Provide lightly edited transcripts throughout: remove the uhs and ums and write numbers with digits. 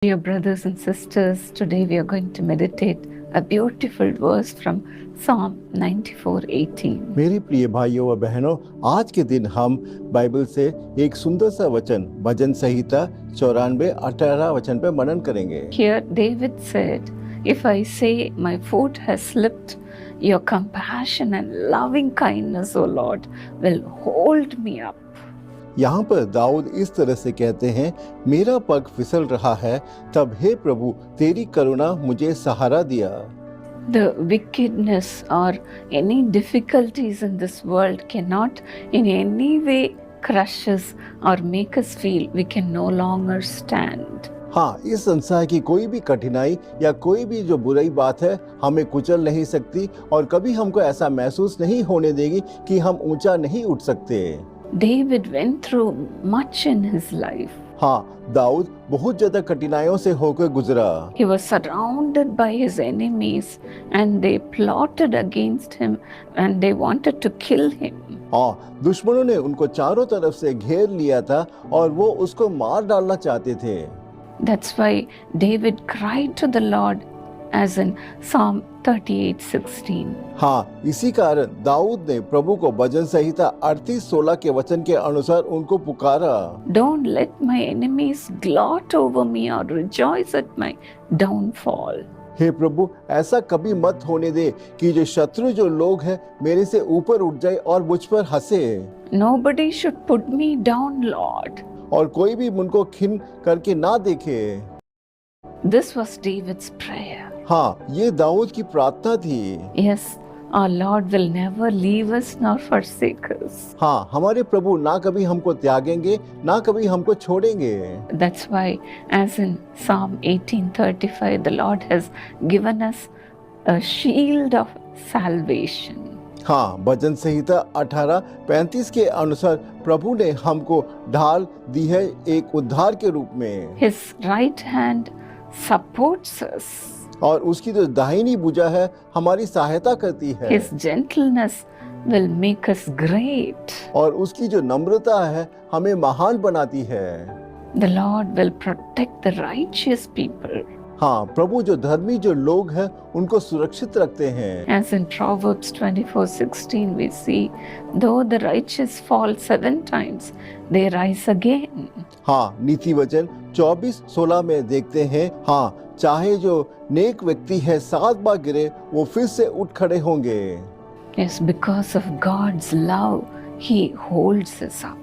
Dear brothers and sisters, today we are going to meditate a beautiful verse from Psalm 94:18. मेरी प्रिय भाइयों व बहनों, आज के दिन हम बाइबल से एक सुंदर सा वचन भजन संहिता 94:18 वचन पे मनन करेंगे। Here David said, "If I say my foot has slipped, your compassion and loving kindness, O Lord, will hold me up." यहाँ पर दाऊद इस तरह से कहते हैं, मेरा पग फिसल रहा है, तब हे प्रभु तेरी करुणा मुझे सहारा दिया। The wickedness or any difficulties in this world cannot in any way crush us or make us feel we can no longer stand. हाँ, इस संसार की कोई भी कठिनाई या कोई भी जो बुरी बात है हमें कुचल नहीं सकती और कभी हमको ऐसा महसूस नहीं होने देगी कि हम ऊंचा नहीं उठ सकते। David went through much in his life. हाँ, दाऊद बहुत ज्यादा कठिनाइयों से होकर गुजरा। He was surrounded by his enemies and they plotted against him and they wanted to kill him. हाँ, दुश्मनों ने उनको चारों तरफ से घेर लिया था और वो उसको मार डालना चाहते थे। That's why David cried to the Lord as in Psalm 38:16. हाँ, इसी कारण दाऊद ने प्रभु को भजन संहिता 38:16 के वचन के अनुसार उनको पुकारा। Don't let my enemies gloat over me or rejoice at my downfall. हे प्रभु, ऐसा कभी मत होने दे कि जो शत्रु जो लोग हैं मेरे से ऊपर उठ जाए और मुझ पर हंसे। Nobody should put me down, Lord. और कोई भी उनको खिन करके ना देखे। This was David's prayer. हाँ, ये दाऊद की प्रार्थना थी। Yes, our Lord will never leave us nor forsake us. हाँ, हमारे प्रभु ना कभी हमको त्यागेंगे ना कभी हमको छोड़ेंगे। That's why, as in Psalm 18:35, the Lord has given us a shield of salvation. हाँ, भजन संहिता 18:35 के अनुसार प्रभु ने हमको ढाल दी है एक उद्धार के रूप में। His right hand supports us. और उसकी जो दाहिनी भुजा है हमारी सहायता करती है। His gentleness will make us great. और उसकी जो नम्रता है हमें महान बनाती है। The Lord will protect the righteous people. हाँ, प्रभु जो धर्मी जो लोग हैं उनको सुरक्षित रखते हैं। As in Proverbs 24:16 we see, though the righteous fall 7 times, they rise again. हाँ, नीति वचन 24:16 में देखते हैं, हाँ, चाहे जो नेक व्यक्ति है 7 बार गिरे वो फिर से उठ खड़े होंगे। Yes, because of God's love, He holds us up.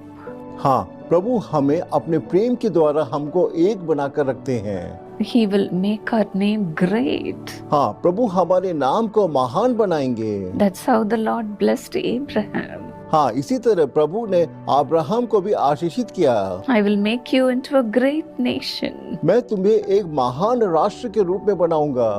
हाँ, प्रभु हमें अपने प्रेम के द्वारा हमको एक बनाकर रखते हैं। He will make our name great. हाँ, प्रभु हमारे नाम को महान बनाएंगे। That's how the Lord blessed Abraham. हाँ, इसी तरह प्रभु ने अब्राहम को भी आशीषित किया। I will make you into a great nation. मैं तुम्हें एक महान राष्ट्र के रूप में बनाऊंगा।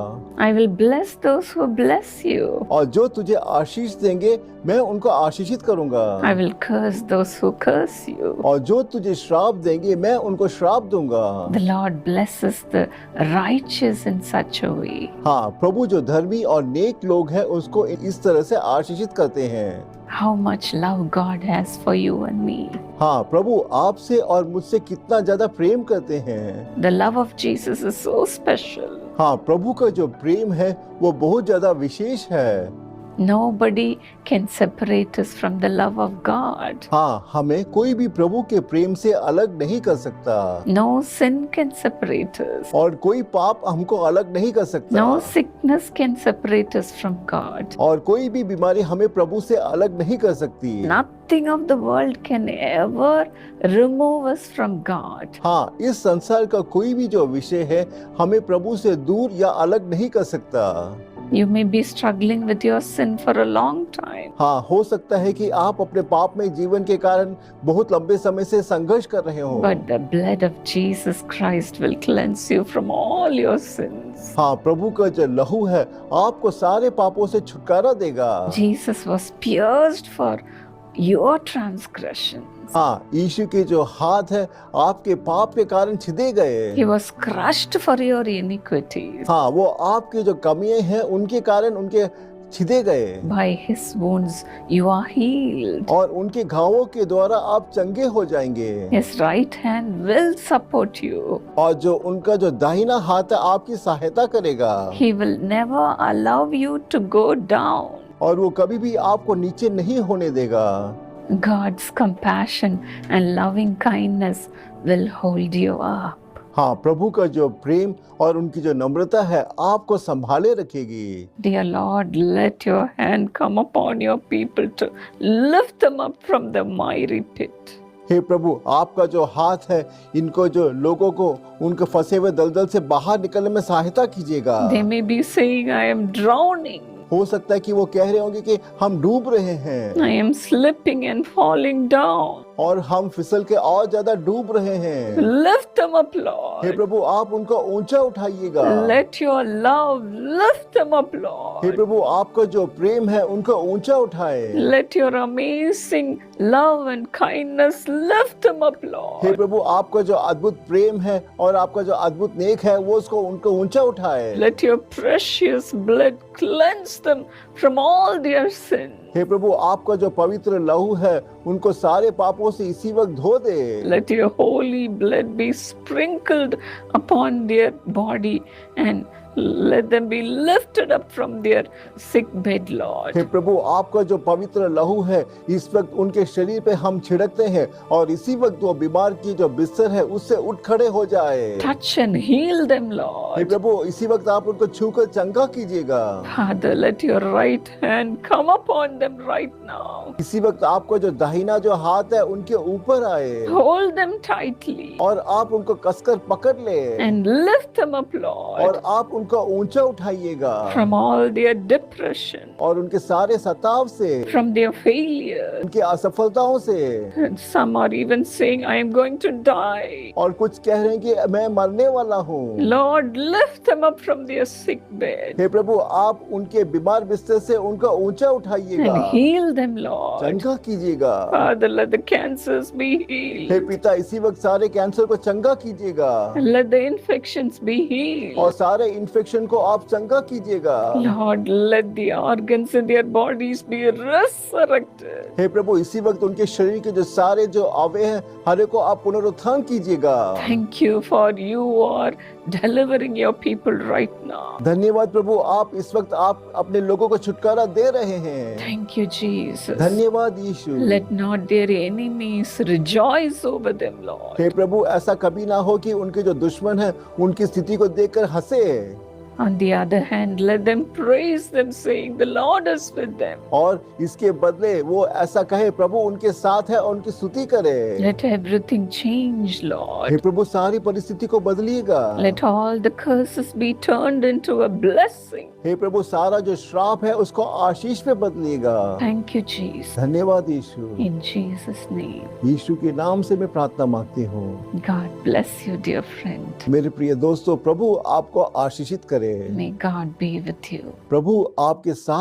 I will bless those who bless you. और जो तुझे आशीष देंगे मैं उनको आशीषित करूंगा। I will curse those who curse you. और जो तुझे श्राप देंगे मैं उनको श्राप दूंगा। The Lord blesses the righteous in such a way. हाँ, प्रभु जो धर्मी और नेक लोग हैं उसको इस तरह से आशीषित करते हैं। How much love God has for you and me. हाँ, प्रभु आपसे और मुझसे कितना ज्यादा प्रेम करते हैं। The love of Jesus is so special. हाँ, प्रभु का जो प्रेम है वो बहुत ज्यादा विशेष है। Nobody can separate us from the love of God. हाँ, हमें कोई भी प्रभु के प्रेम से अलग नहीं कर सकता। No sin can separate us. और कोई पाप हमको अलग नहीं कर सकता। No sickness can separate us from God. और कोई भी बीमारी हमें प्रभु से अलग नहीं कर सकती। Nothing of the world can ever remove us from God. हाँ, इस संसार का कोई भी जो विषय है हमें प्रभु से दूर या अलग नहीं कर सकता। You may be struggling with your sin for a long time. हाँ, हो सकता है कि आप अपने पाप में जीवन के कारण बहुत लंबे समय से संघर्ष कर रहे हो। But the blood of Jesus Christ will cleanse you from all your sins. हाँ, प्रभु का जो लहू है आपको सारे पापों से छुटकारा देगा। Jesus was pierced for your transgressions. हाँ, यीशु के जो हाथ है आपके पाप के कारण छिदे गए। He was crushed for your iniquities. हाँ, वो आपके जो कमियां हैं उनके कारण उनके छिदे गए By his wounds you are healed. और उनके घावों के द्वारा आप चंगे हो जाएंगे His right hand will support you. और जो उनका जो दाहिना हाथ है आपकी सहायता करेगा He will never allow you to go down. और वो कभी भी आपको नीचे नहीं होने देगा। God's compassion and loving kindness will hold you up. हाँ, प्रभु का जो प्रेम और उनकी जो नम्रता है आपको संभाले रखेगी। Dear Lord, let your hand come upon your people to lift them up from the miry pit. हे प्रभु, आपका जो हाथ है इनको जो लोगों को उनके फंसे हुए दलदल से बाहर निकलने में सहायता कीजिएगा। They may be saying, I am drowning. हो सकता है कि वो कह रहे होंगे कि हम डूब रहे हैं I am slipping and falling down. और हम फिसल के और ज्यादा डूब रहे हैं। Lift them up, हे Lord. प्रभु, आप उनको ऊंचा उठाइएगा। Let your love lift them up, hey Lord. प्रभु, आपका जो प्रेम है उनको ऊंचा उठाए। Let your amazing love and kindness lift them up, hey Lord. प्रभु, आपका जो अद्भुत प्रेम है और आपका जो अद्भुत नेक है वो उसको उनको ऊंचा उठाए। Let your precious blood cleanse them from all their sin. हे प्रभु, आपका जो पवित्र लहू है उनको सारे पापों से इसी वक्त धो दे। Let your holy blood be sprinkled upon their body and let them be lifted up from their sick bed, Lord. हे प्रभु, आपका जो पवित्र लहू है इस वक्त उनके शरीर पे हम छिड़कते हैं और इसी वक्त वो बीमार की जो बिस्तर है उससे उठ खड़े हो जाए। Touch and heal them, hey Lord. प्रभु, इसी वक्त आप उनको छूकर चंगा कीजिएगा। Father, let your right hand come upon them right now. इसी वक्त आपका जो दाहिना जो हाथ है उनके ऊपर आए Hold them tightly और आप उनको कसकर पकड़ ले and lift them up, और Lord, आप उनको ऊंचा उठाइएगा from all their depression, और उनके सारे सताव से, from their failure. उनकी असफलताओं से। And some are even saying, I am going to die. और कुछ कह रहे हैं कि मैं मरने वाला हूँ। Lord, lift them up from their sick bed हे प्रभु, आप उनके बीमार बिस्तर से उनको ऊंचा उठाइएगा, and heal them, Lord. चंगा कीजिएगा। Father, let the cancers be hey healed. पिता, इसी वक्त सारे कैंसर को चंगा कीजिएगा And let the infections be और healed. सारे इन्फेक्शन को आप चंगा कीजिएगा। Lord, let the organs in their bodies be resurrected. हे प्रभु, इसी वक्त उनके शरीर के जो सारे जो अवयव हैं हर एक को आप पुनरुत्थान कीजिएगा। Thank you for you are delivering your people right now. धन्यवाद प्रभु, आप इस वक्त आप अपने लोगों को छुटकारा दे रहे हैं। Thank you, Jesus. धन्यवाद यीशु। Let not their enemies rejoice over them, Lord. हे प्रभु, ऐसा कभी ना हो कि उनके जो दुश्मन हैं उनकी स्थिति को देखकर हंसे। On the other hand, let them praise them, saying, The Lord is with them. और इसके बदले वो ऐसा कहे, प्रभु उनके साथ है और उनकी स्तुति करे। Let everything change, हे Lord. प्रभु, सारी परिस्थिति को बदलिएगा। Let all the curses be turned into a blessing. हे प्रभु, सारा जो श्राप है उसको आशीष में बदलिएगा। Thank you, Jesus. धन्यवाद यीशु। In Jesus' name. यीशु के नाम से मैं प्रार्थना मांगती हूँ। God bless you, dear friend. मेरे प्रिय दोस्तों, प्रभु आपको आशीषित करे। May God be with you. प्रभु आपके साथ